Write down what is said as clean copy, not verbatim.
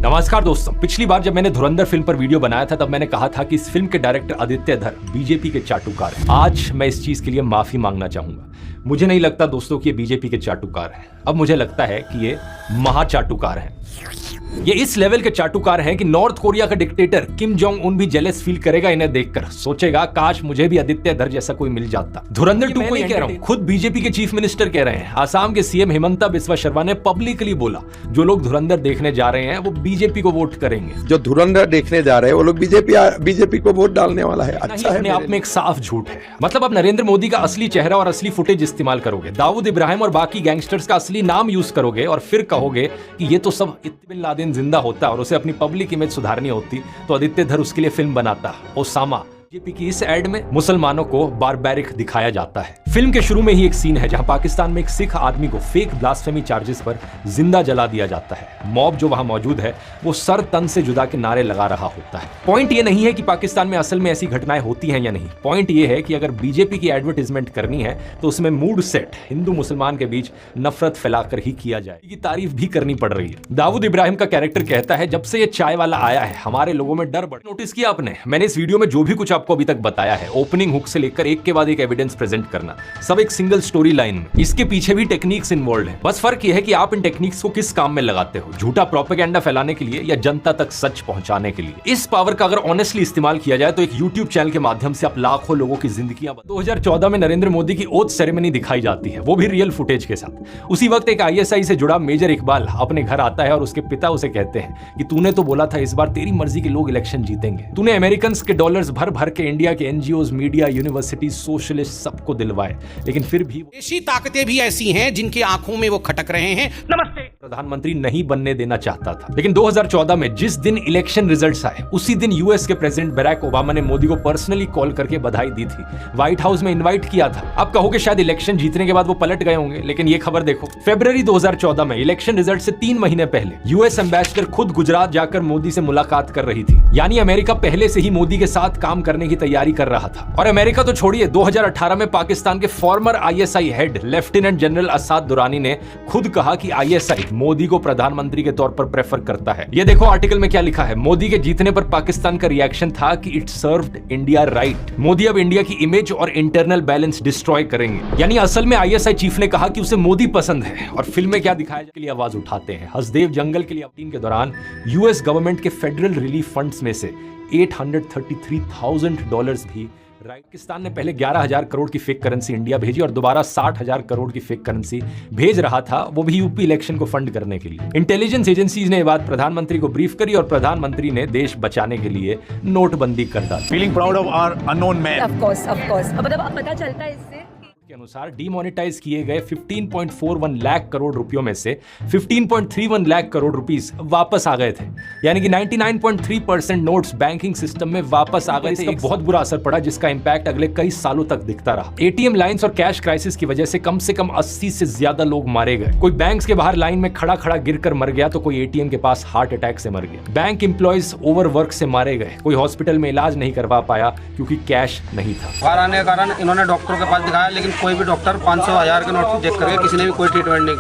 नमस्कार दोस्तों, पिछली बार जब मैंने धुरंधर फिल्म पर वीडियो बनाया था तब मैंने कहा था कि इस फिल्म के डायरेक्टर आदित्य धर बीजेपी के चाटुकार हैं। आज मैं इस चीज के लिए माफी मांगना चाहूंगा। मुझे नहीं लगता दोस्तों कि ये बीजेपी के चाटुकार हैं। अब मुझे लगता है कि ये महाचाटुकार हैं। ये इस लेवल के चाटुकार हैं कि नॉर्थ कोरिया का डिक्टेटर किम जोंग उन भी जेलस फील करेगा इन्हें देखकर, सोचेगा काश मुझे भी आदित्य धर जैसा कोई मिल जाता। धुरंधर 2 को ही कह रहा हूं, खुद बीजेपी के चीफ मिनिस्टर कह रहे हैं। आसाम के सीएम हिमंता बिस्वा शर्मा ने पब्लिकली बोला जो लोग धुरंधर देखने जा रहे हैं वो बीजेपी को वोट करेंगे। जो धुरंधर देखने जा रहे हैं वो लोग बीजेपी को वोट डालने वाला है। अच्छा है, अपने आप में एक साफ झूठ है। मतलब अब नरेंद्र मोदी का असली चेहरा और असली फुटेज इस्तेमाल करोगे, दाऊद इब्राहिम और बाकी गैंगस्टर्स का असली नाम यूज करोगे और फिर कहोगे कि ये तो सब बिन लादेन जिंदा होता और उसे अपनी पब्लिक इमेज सुधारनी होती तो आदित्य धर उसके लिए फिल्म बनाता। ओसामा। बीजेपी की इस एड में मुसलमानों को बारबैरिक दिखाया जाता है। फिल्म के शुरू में ही एक सीन है जहां पाकिस्तान में एक सिख आदमी को फेक ब्लास्फेमी चार्जेस पर जिंदा जला दिया जाता है। मॉब जो वहां मौजूद है वो सर तन से जुदा के नारे लगा रहा होता है। पॉइंट ये नहीं है कि पाकिस्तान में असल में ऐसी घटनाएं होती हैं या नहीं। पॉइंट ये है कि अगर बीजेपी की एडवर्टाइजमेंट करनी है तो उसमें मूड सेट हिंदू मुसलमान के बीच नफरत फैलाकर ही किया जाए। की तारीफ भी करनी पड़ रही है। दाऊद इब्राहिम का कैरेक्टर कहता है जब से ये चाय वाला आया है हमारे लोगों में डर बढ़। नोटिस किया आपने, मैंने इस वीडियो में जो भी कुछ आपको अभी तक बताया है, ओपनिंग हुक से लेकर एक के बाद एक एविडेंस प्रेजेंट करना, सब एक सिंगल स्टोरी लाइन में। इसके पीछे भी टेक्निक्स इन्वॉल्व है। बस फर्क यह है कि आप इन टेक्निक्स को किस काम में लगाते हो, झूठा प्रोपेगेंडा फैलाने के लिए या जनता तक सच पहुंचाने के लिए। इस पावर का अगर ऑनेस्टली इस्तेमाल किया जाए तो एक यूट्यूब चैनल के माध्यम से आप लाखों लोगों की जिंदगियां 2014 में नरेंद्र मोदी की ओथ सेरेमनी दिखाई जाती है, वो भी रियल फुटेज के साथ। उसी वक्त एक आईएसआई से जुड़ा मेजर इकबाल अपने घर आता है और उसके पिता उसे कहते हैं कि तूने तो बोला था इस बार तेरी मर्जी के लोग इलेक्शन जीतेंगे, तूने अमेरिकन के डॉलर्स भर भर के इंडिया के एनजीओ, मीडिया, यूनिवर्सिटी, सोशलिस्ट सबको दिलवाए, लेकिन फिर भी ऐसी ताकतें भी ऐसी हैं जिनकी आंखों में वो खटक रहे हैं। नमस्ते। प्रधानमंत्री नहीं बनने देना चाहता था, लेकिन 2014 में जिस दिन इलेक्शन रिजल्ट्स आए उसी दिन यूएस के प्रेसिडेंट बराक ओबामा ने मोदी को पर्सनली कॉल करके बधाई दी थी, व्हाइट हाउस में इनवाइट किया था। अब कहोगे शायद इलेक्शन जीतने के बाद वो पलट गए होंगे, लेकिन ये खबर देखो, फरवरी 2014 में इलेक्शन रिजल्ट से 3 महीने पहले यूएस एम्बेसडर खुद गुजरात जाकर मोदी से मुलाकात कर रही थी। यानी अमेरिका पहले से ही मोदी के साथ काम करने की तैयारी कर रहा था। और अमेरिका तो छोड़िए, 2018 में पाकिस्तान के former ISI head lieutenant general Asad Durrani ने खुद कहा कि आईएसआई मोदी को प्रधानमंत्री के तौर पर प्रेफर करता है। ये देखो आर्टिकल में क्या लिखा है, मोदी के जीतने पर पाकिस्तान का रिएक्शन था कि it served India right. Modi अब इंडिया की इमेज और इंटरनल बैलेंस डिस्ट्रॉय करेंगे। यानी असल में आईएसआई चीफ ने कहा कि उसे मोदी पसंद है। और फिल्म में क्या दिखाया के लिए आवाज उठाते हैं। हसदेव जंगल के लिए अपील के दौरान यूएस गवर्नमेंट के फेडरल रिलीफ फंड्स में से $833,000 भी पाकिस्तान ने पहले 11,000 करोड़ की फेक करेंसी इंडिया भेजी और दोबारा 60,000 करोड़ की फेक करेंसी भेज रहा था, वो भी यूपी इलेक्शन को फंड करने के लिए। इंटेलिजेंस एजेंसीज ने ये बात प्रधानमंत्री को ब्रीफ करी और प्रधानमंत्री ने देश बचाने के लिए नोटबंदी कर डाली। Feeling proud of our unknown man. Of course मतलब पता चलता है इससे के अनुसार डीमोनेटाइज किए गए 15.41 लाख करोड़ रुपयों में से 15.31 लाख करोड़ रुपीस वापस आ गए थे। यानी कि 99.3% नोट्स बैंकिंग सिस्टम में वापस आ गए थे। एक बहुत बुरा असर पड़ा जिसका इंपैक्ट अगले कई सालों तक दिखता रहा। एटीएम लाइंस और कैश क्राइसिस की वजह से कम 80 से ज्यादा लोग मारे गए। कोई बैंक्स के बाहर लाइन में खड़ा खड़ा गिरकर मर गया तो कोई एटीएम के पास हार्ट अटैक से मर गया। बैंक एम्प्लॉयज ओवरवर्क से मारे गए, कोई हॉस्पिटल में इलाज नहीं करवा पाया क्योंकि कैश नहीं था। बाहर आने के कारण इन्होंने डॉक्टरों के पास दिखाया, लेकिन कोई भी डॉक्टर 500,000 के नोट चेक करके किसी ने भी कोई ट्रीटमेंट नहीं